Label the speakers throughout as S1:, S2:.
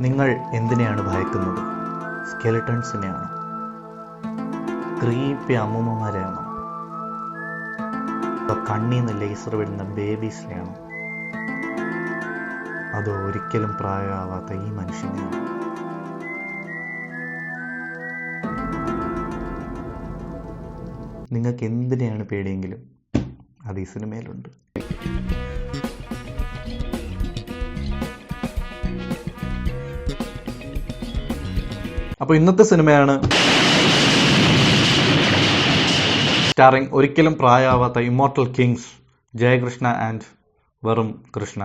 S1: നിങ്ങൾ എന്തിനെയാണ് ഭയക്കുന്നത്? സ്കെലിട്ടൺസിനെയാണോ? ക്രീപ്പി അമ്മൂമ്മമാരെയാണോ? അതോ കണ്ണീന്ന് ലേസർ വിടുന്ന ബേബീസിനെയാണോ? അതോ ഒരിക്കലും പ്രായമാവാത്ത ഈ മനുഷ്യനെയാണോ? നിങ്ങൾക്ക് എന്തിനെയാണ് പേടിയെങ്കിലും അത് ഈ സിനിമയിലുണ്ട്. അപ്പോൾ ഇന്നത്തെ സിനിമയാണ് സ്റ്റാറിംഗ് ഒരിക്കലും പ്രായമാവാത്ത ഇമ്മോർട്ടൽ കിങ്സ് ജയകൃഷ്ണ ആൻഡ് വെറും കൃഷ്ണ.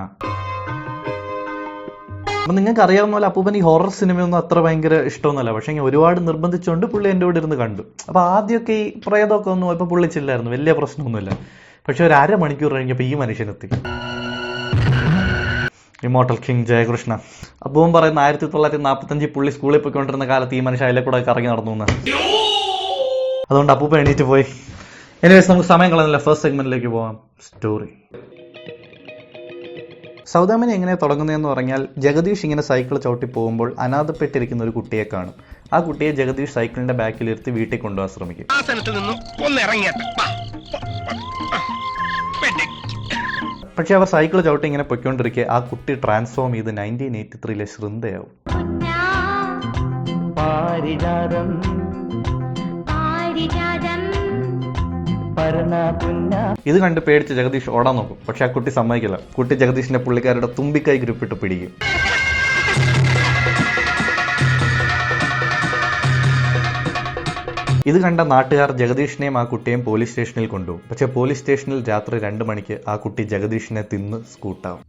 S1: അപ്പം നിങ്ങൾക്ക് അറിയാവുന്ന പോലെ അപ്പൂപ്പൻ ഈ ഹൊറർ സിനിമയൊന്നും അത്ര ഭയങ്കര ഇഷ്ടമൊന്നുമല്ല. പക്ഷേ ഒരുപാട് നിർബന്ധിച്ചുകൊണ്ട് പുള്ളി എൻ്റെ കൂടെ ഇരുന്ന് കണ്ടു. അപ്പോൾ ആദ്യമൊക്കെ ഈ പ്രേതമൊക്കെ ഒന്നും ഇപ്പോൾ പുള്ളിച്ചില്ലായിരുന്നു, വലിയ പ്രശ്നമൊന്നുമില്ല. പക്ഷെ ഒരു അരമണിക്കൂർ കഴിഞ്ഞപ്പോൾ ഈ മനുഷ്യനെത്തി. Immortal king Jayakrishna. അപ്പൂപ്പൻ പറയുന്ന 1945 പുള്ളി സ്കൂളിൽ പോയിക്കൊണ്ടിരുന്ന കാലത്ത് ഈ മനുഷ്യ അതിലെ കൂടെ കറങ്ങി നടന്നു എന്ന്. അതുകൊണ്ട് അപ്പൂപ്പൻ എണീറ്റ് പോയി. എനിവേസ് നമുക്ക് സമയം കളയുന്നില്ല, ഫസ്റ്റ് സെഗ്മെന്റിലേക്ക് പോകാം. സ്റ്റോറി. സൗദാമിനി എങ്ങനെ തുടങ്ങുന്നതെന്ന് പറഞ്ഞാൽ, ജഗദീഷ് ഇങ്ങനെ സൈക്കിൾ ചവിട്ടി പോകുമ്പോൾ അനാഥപ്പെട്ടിരിക്കുന്ന ഒരു കുട്ടിയെ കാണും. ആ കുട്ടിയെ ജഗദീഷ് സൈക്കിളിന്റെ ബാക്കിലിരുത്തി വീട്ടിൽ കൊണ്ടുപോകാൻ ശ്രമിക്കും. പക്ഷെ അവർ സൈക്കിൾ ചവിട്ടി ഇങ്ങനെ പൊയ്ക്കൊണ്ടിരിക്കെ ആ കുട്ടി ട്രാൻസ്ഫോം ചെയ്ത് 1983 ശൃന്ദയാവും. ഇത് കണ്ട് പേടിച്ച് ജഗദീഷ് ഓടാൻ നോക്കും. പക്ഷെ ആ കുട്ടി സമ്മതിക്കില്ല. കുട്ടി ജഗദീഷിന്റെ പുള്ളിക്കാരുടെ തുമ്പിക്കൈ ഗ്രിപ്പിട്ട് പിടിക്കും. ഇത് കണ്ട നാട്ടുകാർ ജഗദീഷിനെയും ആ കുട്ടിയെയും പോലീസ് സ്റ്റേഷനിൽ കൊണ്ടുപോകും. പക്ഷെ പോലീസ് സ്റ്റേഷനിൽ രാത്രി 2 മണിക്ക് ആ കുട്ടി ജഗദീഷിനെ തിന്ന് സ്കൂട്ടാവും.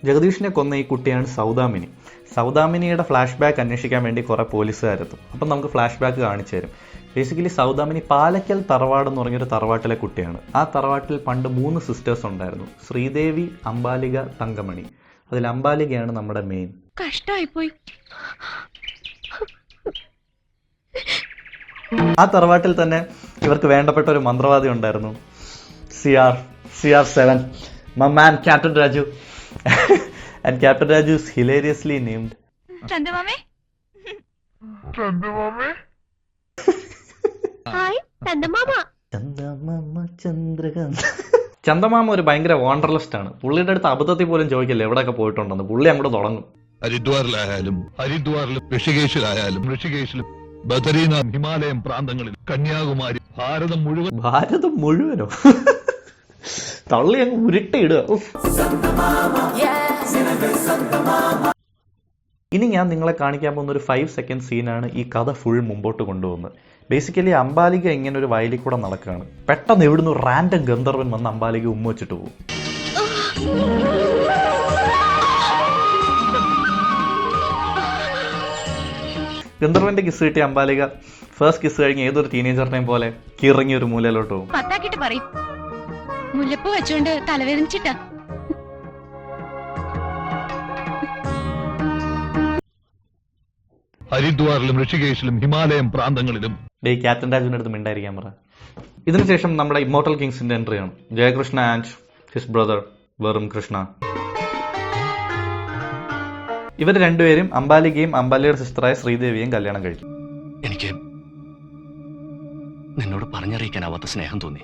S1: ജഗദീഷിനെ കൊന്ന ഈ കുട്ടിയാണ് സൗദാമിനി. സൗദാമിനിയുടെ ഫ്ലാഷ് ബാക്ക് അന്വേഷിക്കാൻ വേണ്ടി കുറെ പോലീസുകാരെത്തും. അപ്പം നമുക്ക് ഫ്ലാഷ് ബാക്ക് കാണിച്ചു തരും. ബേസിക്കലി സൗദാമിനി പാലക്കൽ തറവാട് എന്ന് പറഞ്ഞൊരു തറവാട്ടിലെ കുട്ടിയാണ്. ആ തറവാട്ടിൽ പണ്ട് 3 സിസ്റ്റേഴ്സ് ഉണ്ടായിരുന്നു: ശ്രീദേവി, അംബാലിക, തങ്കമണി. അതിൽ അംബാലികയാണ് നമ്മുടെ മെയിൻ.
S2: കഷ്ടായിപ്പോയി.
S1: ആ തറവാട്ടിൽ തന്നെ ഇവർക്ക് വേണ്ടപ്പെട്ട ഒരു മന്ത്രവാദി ഉണ്ടായിരുന്നു, CR7, my man Captain Raju. And Captain Raju is hilariously named
S2: ചന്ദമാമേ. ഹായ് ചന്ദമാമ.
S1: ചന്ദ്രകാന്ത്. ചന്ദമാമ ഒരു ഭയങ്കര വാണ്ടർലിസ്റ്റ് ആണ്. പുള്ളിയുടെ അടുത്ത് അബദ്ധത്തിൽ പോലും ചോദിക്കില്ല എവിടെയൊക്കെ പോയിട്ടുണ്ടെന്ന്. പുള്ളി അങ്ങോട്ട് തുടങ്ങും.
S3: ഹരിദ്വാറിലായാലും ഋഷികേശിലായാലും ബദരീനാഥ്, ഹിമാലയം പ്രാന്തങ്ങളിൽ, കന്യാകുമാരി, ഭാരതം
S1: മുഴുവനോ തള്ളി അങ്ങ് ഉരുട്ടിയിടുക. ഇനി ഞാൻ നിങ്ങളെ കാണിക്കാൻ പോകുന്ന ഒരു 5 സെക്കൻഡ് സീനാണ് ഈ കഥ ഫുൾ മുമ്പോട്ട് കൊണ്ടുപോകുന്നത്. ബേസിക്കലി അംബാലിക ഇങ്ങനെ ഒരു വയലിൽ കൂടെ നടക്കുകയാണ്. പെട്ടെന്ന് എവിടുന്ന് റാൻഡം ഗന്ധർവൻ വന്ന് അംബാലിക ഉമ്മ വെച്ചിട്ട് പോകും. ഗന്ധർവന്റെ കിസ് കിട്ടിയ അംബാലിക ഫസ്റ്റ് കിസ് കഴിഞ്ഞ് ഏതൊരു ടീനേജറിനെയും പോലെ കിറങ്ങി ഒരു മൂലയിലോട്ട് പോകും.
S2: മുല്ലപ്പൂ വെച്ചോണ്ട് തലവേദനിച്ചിട്ടാ.
S3: ഹരിദ്വാറിലും ഋഷികേശിലും ഹിമാലയം പ്രാന്തങ്ങളിലും.
S1: ക്യാപ്റ്റൻ രാജുവിന്റെ അടുത്ത് മിണ്ടായിരിക്കാൻ പറ. ഇതിനുശേഷം നമ്മുടെ ഇമ്മോർട്ടൽ കിങ്സിന്റെ എൻട്രി ആണ്. ജയകൃഷ്ണ ആൻഡ് ഹിസ് ബ്രദർ വെറും കൃഷ്ണ. ഇവർ രണ്ടുപേരും അംബാലികയും അംബാലിയുടെ സിസ്റ്ററായ ശ്രീദേവിയും കല്യാണം കഴിക്കും.
S4: എനിക്ക് നിന്നോട് പറഞ്ഞറിയിക്കാനാവാത്ത സ്നേഹം തോന്നി.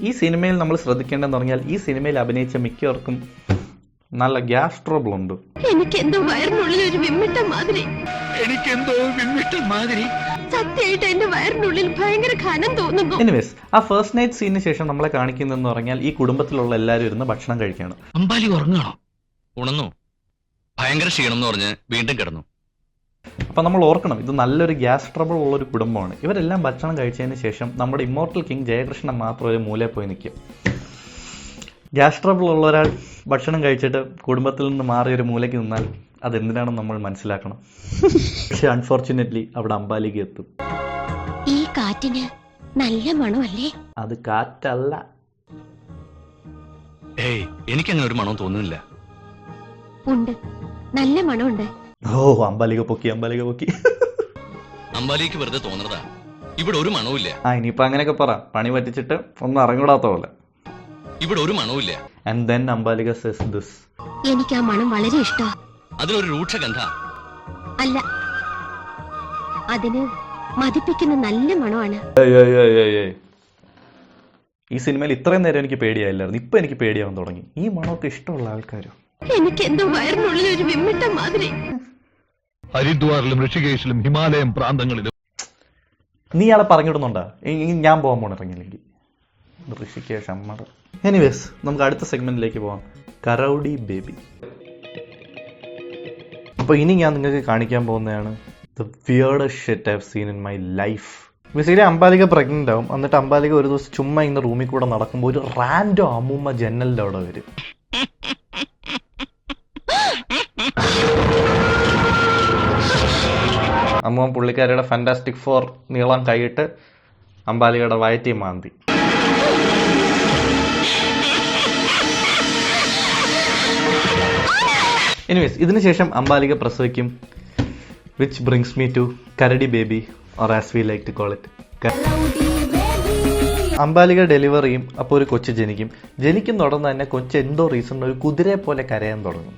S1: ഈ സിനിമയിൽ നമ്മൾ ശ്രദ്ധിക്കേണ്ടതെന്ന് പറഞ്ഞാൽ, ഈ സിനിമയിൽ അഭിനയിച്ച മിക്കവർക്കും നല്ല ഗ്യാസ് ട്രബിൾ ഉണ്ട്.
S2: എനിക്കെന്തോ വയറിനുള്ളിൽ ഒരു വിമ്മിട്ട മാതിരി സത്യമായിട്ട് എന്റെ വയറിനുള്ളിൽ ഭയങ്കര ഖനം തോന്നുന്നു.
S1: എനിവേസ്, ആ ഫസ്റ്റ് നൈറ്റ് സീനിന് ശേഷം നമ്മളെ കാണിക്കുന്നതെന്ന് പറഞ്ഞാൽ ഈ കുടുംബത്തിലുള്ള എല്ലാവരും ഇരുന്ന് ഭക്ഷണം കഴിക്കുകയാണ്.
S4: അമ്പാലി ഉറങ്ങാണോ? ഉണർന്നു. ഭയങ്കര ക്ഷീണം എന്ന് പറഞ്ഞ് വീണ്ടും കിടന്നു.
S1: അപ്പം നമ്മൾ ഓർക്കണം, ഇത് നല്ലൊരു ഗ്യാസ് ട്രബിൾ ഉള്ളൊരു കുടുംബമാണ്. ഇവരെല്ലാം ഭക്ഷണം കഴിച്ചതിന് ശേഷം നമ്മുടെ ഇമ്മോർട്ടൽ കിങ് ജയകൃഷ്ണൻ മാത്രം ഒരു മൂലയിൽ പോയി നിൽക്കും. ഗ്യാസ് ട്രബിൾ ഉള്ള ഒരാൾ ഭക്ഷണം കഴിച്ചിട്ട് കുടുംബത്തിൽ നിന്ന് മാറി ഒരു മൂലയ്ക്ക് നിന്നാൽ അതെന്തിനാണെന്ന് നമ്മൾ മനസ്സിലാക്കണം. പക്ഷെ അൺഫോർച്ചുനേറ്റ്ലി അവിടെ അംബാലിക എത്തും.
S2: ഈ കാറ്റിന് നല്ല മണമല്ലേ?
S1: അത് കാറ്റല്ല.
S4: എനിക്കങ്ങനെ ഒരു മണം തോന്നുന്നില്ല.
S2: ഉണ്ട്, നല്ല മണമുണ്ട്.
S1: ഓ, അംബാലിക പൊക്കി.
S4: അമ്പാലിക്ക് വെറുതെ തോന്നുന്നതാ. ഇവിടെ ഒരു മണവുമില്ല.
S1: ഇനിയിപ്പോ അങ്ങനെയൊക്കെ പറ, പണി പറ്റിച്ചിട്ട് ഒന്നും അറിഞ്ഞൂടാത്ത പോലെ.
S4: ഇവിടെ ഒരു മണവുമില്ല.
S1: And then Ambalika says this.
S2: എനിക്ക് ആ മണം വളരെ ഇഷ്ടം.
S4: അതിനൊരു രൂക്ഷഗന്ധ
S2: അല്ല, അതിന് മതിപ്പിക്കുന്ന നല്ല മണമാണ്.
S1: ഈ സിനിമയിൽ ഇത്രയും നേരം എനിക്ക് പേടിയായില്ലായിരുന്നു, ഇപ്പൊ എനിക്ക് പേടിയാവാൻ തുടങ്ങി. ഈ മണമൊക്കെ ഇഷ്ടമുള്ള ആൾക്കാരോ?
S2: എനിക്ക് എന്തോ വയറിനുള്ളിൽ ഒരു വിമ്മിട്ട മാതിരി.
S3: ഹരിദ്വാറിലും ഋഷികേശിലും ഹിമാലയം പ്രാന്തങ്ങളിലും.
S1: നീ ആളെ പറഞ്ഞിടുന്നുണ്ടാ? ഞാൻ പോകാൻ പോണിറങ്ങില്ലെങ്കിൽ ഋഷികേശ് അമ്മ. എനിവേസ്, നമുക്ക് അടുത്ത സെഗ്മെന്റിലേക്ക് പോവാം. കരൗഡി ബേബി. അപ്പൊ ഇനി ഞാൻ നിങ്ങൾക്ക് കാണിക്കാൻ പോകുന്നതാണ് the weirdest shit I have seen in my life. Basically Ambalika pregnant ആവും. എന്നിട്ട് അംബാലിക ഒരു ദിവസം ചുമ്മാ ഇന്ന് റൂമിൽ കൂടെ നടക്കുമ്പോൾ ഒരു റാൻഡോ അമ്മൂമ്മ ജനലിന്റെ അവിടെ വരും. അമ്മൂമ്മ പുള്ളിക്കാരിയുടെ ഫാന്റാസ്റ്റിക് ഫോർ നീളം കൈയിട്ട് അംബാലികയുടെ വയറ്റി മാന്തി. എനിവേസ്, ഇതിനുശേഷം അംബാലിക പ്രസവിക്കും. വിച്ച് ബ്രിങ്സ് മീ ടു കരടി baby, or as we like to call it. Ambalika deliver ചെയ്യും. അപ്പോൾ ഒരു കൊച്ചു ജനിക്കും. ജനിക്കുന്ന ഉടനെ തന്നെ കൊച്ചു എന്തോ റീസൺ ഒരു കുതിരയെ പോലെ കരയാൻ തുടങ്ങും.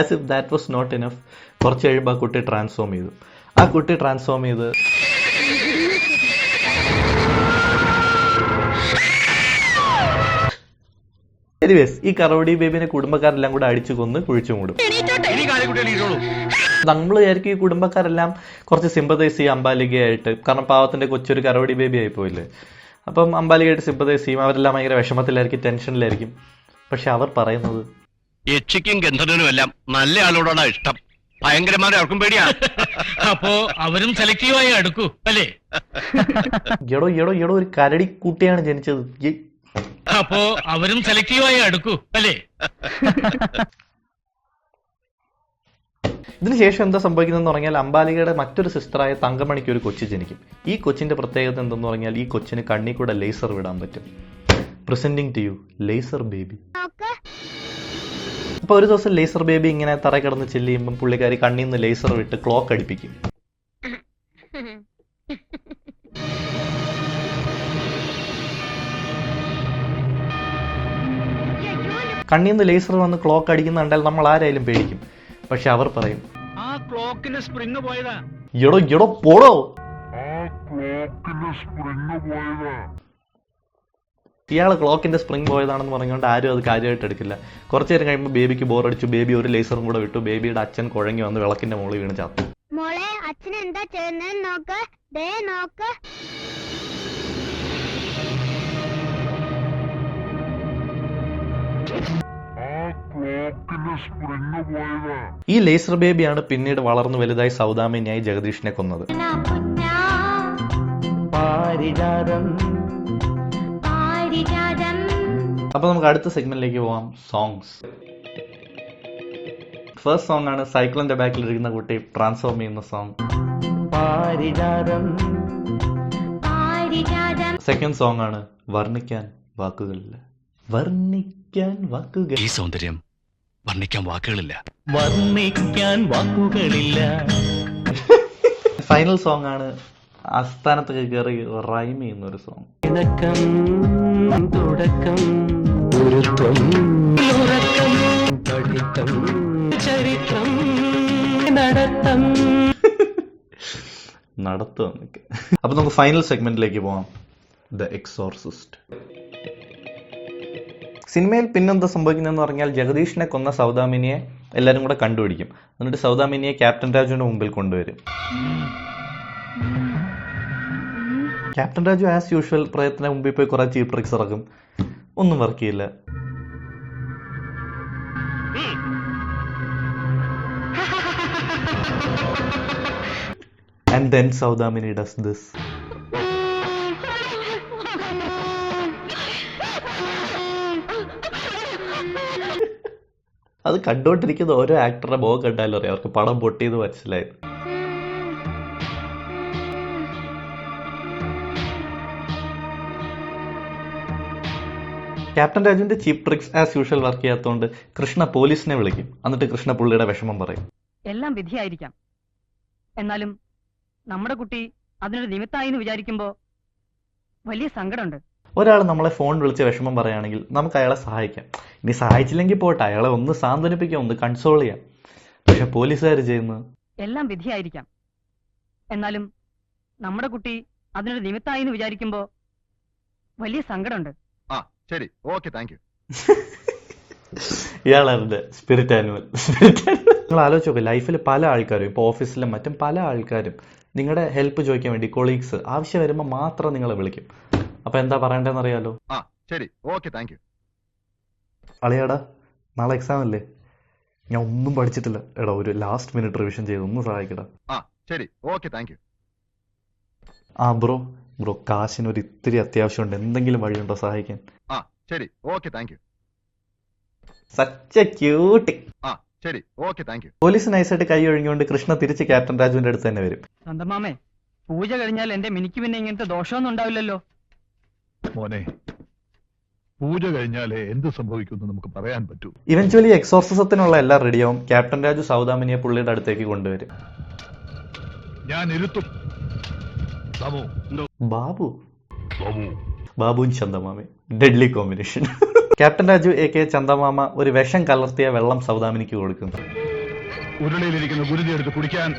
S1: As if that was not enough, കുറച്ച് കഴിയുമ്പോൾ ആ കുട്ടി ട്രാൻസ്ഫോം ചെയ്തു. എനിവേസ്, ഈ കറോഡി ബേബിനെ കുടുംബക്കാരെല്ലാം കൂടെ അടിച്ചു കൊന്ന് കുഴിച്ചു മൂടും. നമ്മൾ വിചാരിക്കും ഈ കുടുംബക്കാരെല്ലാം കുറച്ച് സിമ്പതൈസ് ചെയ്യും അംബാലികയായിട്ട്, കാരണം പാവത്തിന്റെ കൊച്ചൊരു കറോഡി ബേബി ആയി പോയില്ലേ. അപ്പം അംബാലികയായിട്ട് സിമ്പതൈസ് ചെയ്യും. അവരെല്ലാം ഭയങ്കര വിഷമത്തിലായിരിക്കും, ടെൻഷനിലായിരിക്കും. പക്ഷെ അവർ പറയുന്നത്
S4: യക്ഷിക്കും ഗന്ധർവനും എല്ലാം നല്ല ആളോടാണ് ഇഷ്ടം. ഭയങ്കരമാരെ ആർക്കും പേടിയാ. അപ്പോ അവരും സെലക്റ്റീവായി അടുക്കൂ അല്ലേ?
S1: എടോ ഒരു കരടി കുട്ടിയാണ് ജനിച്ചത്.
S4: അപ്പോ അവരും സെലക്റ്റീവായി അടുക്കൂ അല്ലേ?
S1: ഇതിനുശേഷം എന്താ സംഭവിക്കുന്നതെന്ന് പറഞ്ഞാൽ അംബാലികയുടെ മറ്റൊരു സിസ്റ്ററായ തങ്കമണിക്ക് ഒരു കൊച്ചു ജനിക്കും. ഈ കൊച്ചിന്റെ പ്രത്യേകത എന്തെന്ന് പറഞ്ഞാൽ ഈ കൊച്ചിന് കണ്ണിൽ കൂടെ ലേസർ വിടാൻ പറ്റും. Presenting to you laser baby. അപ്പൊ ഒരു ദിവസം ലേസർ ബേബി ഇങ്ങനെ തറ കിടന്ന് ചെല്ലിയുമ്പോൾ പുള്ളിക്കാരി കണ്ണിൽ നിന്ന് ലേസർ വിട്ട് ക്ലോക്ക് അടിപ്പിക്കും. കണ്ണിൽ നിന്ന് ലേസർ വന്ന് ക്ലോക്ക് അടിക്കുന്ന കണ്ടാൽ നമ്മൾ ആരായാലും പേടിക്കും. പക്ഷെ അവർ പറയും
S4: ആ ക്ലോക്കിന് സ്പ്രിങ് പോയതാ.
S1: എടോ പോടോ, ഇയാള് ക്ലോക്കിന്റെ സ്പ്രിങ് പോയതാണെന്ന് പറഞ്ഞുകൊണ്ട് ആരും അത് കാര്യമായിട്ട് എടുക്കില്ല. കുറച്ചു നേരം കഴിയുമ്പോൾ ബേബിക്ക് ബോറടിച്ചു. ബേബി ഒരു ലേസറും കൂടെ വിട്ടു. ബേബിയുടെ അച്ഛൻ കുഴങ്ങി വന്ന് വിളക്കിന്റെ മുകളിൽ വീണ് ചത്തു.
S2: മോളെ, അച്ഛൻ എന്താ ചെയ്യുന്നതെന്ന് നോക്ക്, ദേ നോക്ക്.
S1: ഈ ലേസർ ബേബിയാണ് പിന്നീട് വളർന്നു വലുതായി സൗദാമിനിയായി ജഗദീഷിനെ കൊന്നത്. അപ്പൊ നമുക്ക് അടുത്ത സെഗ്മെന്റിലേക്ക് പോവാം. സോങ്സ്. ഫസ്റ്റ് സോങ് ആണ് സൈക്കിളിന്റെ ബാക്കിൽ ഇരിക്കുന്ന കുട്ടി ട്രാൻസ്ഫോം ചെയ്യുന്ന സോങ്. സെക്കൻഡ് സോങ് ആണ് വർണ്ണിക്കാൻ വാക്കുകളില്ല.
S4: ഈ സൗന്ദര്യം വർണ്ണിക്കാൻ വാക്കുകളില്ല.
S1: ഫൈനൽ സോങ് ആണ് ആസ്ഥാനത്തൊക്കെ കയറി റൈം ചെയ്യുന്ന ഒരു സോങ്. നടത്തും. അപ്പൊ നമുക്ക് ഫൈനൽ സെഗ്മെന്റിലേക്ക് പോവാം. The exorcist. സിനിമയിൽ പിന്നെന്താ സംഭവിക്കുന്നതെന്ന് പറഞ്ഞാൽ ജഗദീഷിനെ കൊന്ന സൗദാമിനിയെ എല്ലാവരും കൂടെ കണ്ടുപിടിക്കും. എന്നിട്ട് സൗദാമിനിയെ ക്യാപ്റ്റൻ രാജുവിന്റെ മുമ്പിൽ കൊണ്ടുവരും. ക്യാപ്റ്റൻ രാജു ആസ് യൂഷ്വൽ പ്രയത്ന മുമ്പിൽ പോയി കുറെ ചീപ്പ് ട്രിക്സ് ഇറക്കും. ഒന്നും വർക്ക് ചെയ്യില്ല. And then Soudamini does this. അത് കണ്ടോണ്ടിരിക്കുന്ന ഓരോ ആക്ടറുടെ മുഖം കണ്ടാലും അറിയാം അവർക്ക് പടം പൊട്ടിയത് മനസ്സിലായത്. ക്യാപ്റ്റൻ രാജുവിന്റെ cheap tricks as usual work ചെയ്യാത്തതുകൊണ്ട് കൃഷ്ണ പോലീസിനെ വിളിക്കും. എന്നിട്ട് കൃഷ്ണ പുള്ളിയുടെ വിഷമം പറയും.
S5: എല്ലാം വിധിയായിരിക്കാം, എന്നാലും നമ്മുടെ കുട്ടി അതിനൊരു നിമിത്തമായി എന്ന് വിചാരിക്കുമ്പോ വലിയ സങ്കടമുണ്ട്.
S1: ഒരാൾ നമ്മളെ ഫോൺ വിളിച്ച് വിഷമം പറയുകയാണെങ്കിൽ നമുക്ക് അയാളെ സഹായിക്കാം. ഇനി സഹായിച്ചില്ലെങ്കിൽ പോട്ടെ, അയാളെ ഒന്ന് സാന്ത്വനിപ്പിക്കാം, ഒന്ന് കൺസോൾ ചെയ്യാം. പക്ഷെ പോലീസുകാർ ചെയ്യുന്നത്
S5: എല്ലാം വിധിയായിരിക്കാം, എന്നാലും നമ്മുടെ കുട്ടി അതിനൊരു നിമിത്തമായി എന്ന് വിചാരിക്കുമ്പോ വലിയ സങ്കടമുണ്ട്.
S3: ശരി, ഓക്കെ, താങ്ക് യു.
S1: ഇയാളാരുടെ സ്പിരിറ്റ് ആനിമൽ. നിങ്ങൾ ആലോചിച്ച് നോക്കുക, ലൈഫിൽ പല ആൾക്കാരും, ഇപ്പോൾ ഓഫീസിലും മറ്റും പല ആൾക്കാരും നിങ്ങളുടെ ഹെൽപ്പ് ചോദിക്കാൻ വേണ്ടി, കൊളീഗ്സ് ആവശ്യം വരുമ്പോൾ മാത്രം നിങ്ങളെ വിളിക്കും. അപ്പൊ എന്താ പറയണ്ടെന്ന് അറിയാലോ?
S3: ശരി, ഓക്കെ, താങ്ക് യു.
S1: അളിയാടാ, നാളെ എക്സാം അല്ലേ? ഞാൻ ഒന്നും പഠിച്ചിട്ടില്ല, എടാ ഒരു ലാസ്റ്റ് മിനിറ്റ് റിവിഷൻ ചെയ്ത് ഒന്ന് സഹായിക്കടാ.
S3: ശരി, ഓക്കെ, താങ്ക് യു.
S1: ബ്രോ കാശിന് ഒരു ഇത്തിരി അത്യാവശ്യമുണ്ട്, എന്തെങ്കിലും വഴിയുണ്ടോ സഹായിക്കാൻ?
S3: ശരി, okay, thank U.
S1: Such A cutie.
S3: ശരി, ഓക്കെ, താങ്ക് യു.
S1: പോലീസ് നൈസായിട്ട് കൈ ഒഴിഞ്ഞുകൊണ്ട് കൃഷ്ണ തിരിച്ച് ക്യാപ്റ്റൻ രാജുവിന്റെ അടുത്ത് തന്നെ വരും.
S5: സ്വന്തമാമേ, പൂജ കഴിഞ്ഞാൽ എന്റെ മിനിക്ക് പിന്നെ ഇങ്ങനത്തെ ദോഷമൊന്നും ഉണ്ടാവില്ലല്ലോ.
S3: മോനെ, പൂജ കഴിഞ്ഞാലേ എന്ത് സംഭവിക്കുമെന്ന് നമുക്ക് പറയാൻ പറ്റൂ.
S1: ഇവൻച്വലി എക്സോർസിസത്തിനുള്ള എല്ലാം റെഡിയാവും. ക്യാപ്റ്റൻ രാജു സൗദാമിനിയെ പുള്ളിയുടെ അടുത്തേക്ക് കൊണ്ടുവരും.
S3: ഞാൻ ഇരുത്തും.
S1: ബാബുവും ചന്ദമാമയും deadly combination. Captain Raju AK Chandamama ഒരു വിഷം കലർത്തിയ വെള്ളം സൗദാമിനിക്ക് കൊടുക്കുന്നു.
S3: ഉരുളയിലിരിക്കുന്ന ഗുരുതി എടുത്ത് കുടിക്കാൻ.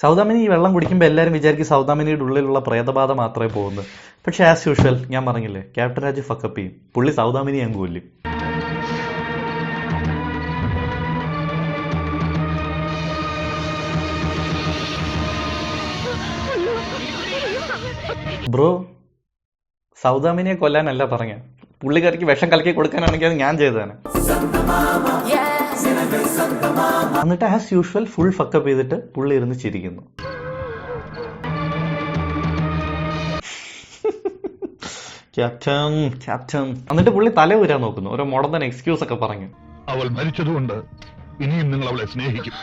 S1: സൗദാമിനി ഈ വെള്ളം കുടിക്കുമ്പോൾ എല്ലാവരും വിചാരിക്കും സൗദാമിനിയുടെ ഉള്ളിലുള്ള പ്രേതബാധ മാത്രമേ പോകുന്നു. പക്ഷെ ആസ് യൂഷ്വൽ ഞാൻ പറഞ്ഞില്ലേ, ക്യാപ്റ്റൻ രാജു ഫക്കപ്പ് ചെയ്യും. പുള്ളി സൗദാമിനി അങ്ങ് കൊല്ലും. ബ്രോ, സൗദാമിനിയെ കൊല്ലാനല്ല പറഞ്ഞ, പുള്ളിക്കാരിക്ക് വിഷം കലക്കി കൊടുക്കാനാണെങ്കിൽ അത് ഞാൻ ചെയ്തതാണ്. എന്നിട്ട് ആസ് യൂഷ്വൽ ഫുൾ ഫക്കപ്പ് ചെയ്തിട്ട് പുള്ളി ഇരുന്ന് ചിരിക്കുന്നു. ക്യാപ്റ്റൻ എന്നിട്ട് പുള്ളി തല ഊരാൻ നോക്കുന്നു, ഓരോ മോഡേൺ എക്സ്ക്യൂസ് ഒക്കെ പറഞ്ഞു.
S3: അവൾ മരിച്ചതുകൊണ്ട് ഇനിയും നിങ്ങൾ അവളെ സ്നേഹിക്കും.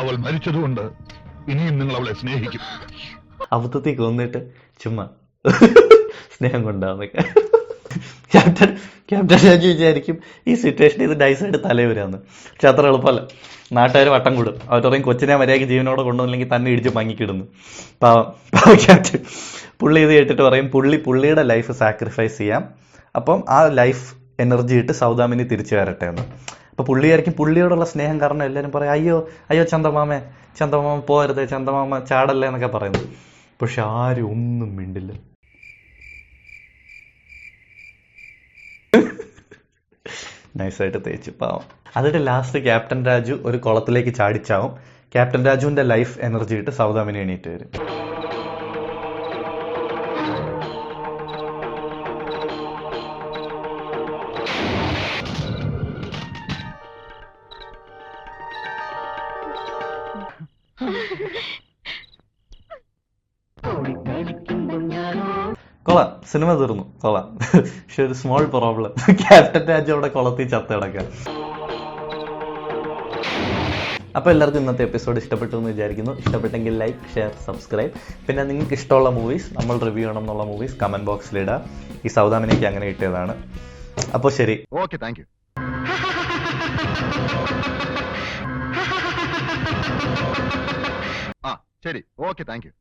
S3: അവൾ മരിച്ചതുകൊണ്ട് ഇനിയും നിങ്ങൾ അവളെ സ്നേഹിക്കും.
S1: അബദ്ധത്തിൽ കൊന്നിട്ട് ചുമ്മാ സ്നേഹം കൊണ്ടാന്നൊക്കെ. ക്യാപ്റ്റൻ രാജു വിചാരിക്കും ഈ സിറ്റുവേഷനിൽ ഇത് നൈസായിട്ട് തലയൂരാന്ന്. പക്ഷെ അത്ര എളുപ്പമല്ല. നാട്ടുകാർ വട്ടം കൂടും. അവർ പറയും കൊച്ചിനെ മര്യാദയ്ക്ക് ജീവനോടെ കൊണ്ടുവന്നില്ലെങ്കിൽ തന്നെ ഇടിച്ച് മങ്ങിക്കിടുന്നു. പാവം ക്യാപ്റ്റൻ. പുള്ളി ഇത് കേട്ടിട്ട് പറയും പുള്ളിയുടെ ലൈഫ് സാക്രിഫൈസ് ചെയ്യാം, അപ്പം ആ ലൈഫ് എനർജി ഇട്ട് സൗദാമിനി തിരിച്ചു വരട്ടെ എന്ന്. അപ്പൊ പുള്ളിയായിരിക്കും പുള്ളിയോടുള്ള സ്നേഹം കാരണം എല്ലാവരും പറയും അയ്യോ ചന്ദമാമ പോരുത്, ചന്ദമാമ ചാടല്ലേ എന്നൊക്കെ പറയുന്നു. പക്ഷെ ആരും ഒന്നും മിണ്ടില്ല. നൈസായിട്ട് തേച്ച് പാവം. അതിന്റെ ലാസ്റ്റ് ക്യാപ്റ്റൻ രാജു ഒരു കുളത്തിലേക്ക് ചാടിച്ചാവും. ക്യാപ്റ്റൻ രാജുവിന്റെ ലൈഫ് എനർജി ഇട്ട് സൗദാമിനി എണീറ്റ് വരും. കൊള്ളാം, സിനിമ തീർന്നു, കൊള്ളാം. പക്ഷെ ഒരു സ്മോൾ പ്രോബ്ലം, ക്യാപ്റ്റൻ രാജു അവിടെ കുളത്തിൽ ചത്ത് കിടക്കുക. അപ്പോൾ എല്ലാവർക്കും ഇന്നത്തെ എപ്പിസോഡ് ഇഷ്ടപ്പെട്ടു എന്ന് വിചാരിക്കുന്നു. ഇഷ്ടപ്പെട്ടെങ്കിൽ ലൈക്ക്, ഷെയർ, സബ്സ്ക്രൈബ്. പിന്നെ നിങ്ങൾക്ക് ഇഷ്ടമുള്ള മൂവീസ്, നമ്മൾ റിവ്യൂ ചെയ്യണം എന്നുള്ള മൂവീസ് കമന്റ് ബോക്സിലിടുക. ഈ സൗദാമിനിക്ക് അങ്ങനെ കിട്ടിയതാണ്. അപ്പോൾ ശരി,
S3: ഓക്കെ, താങ്ക് യു. ശരി, ഓക്കെ, താങ്ക് യു.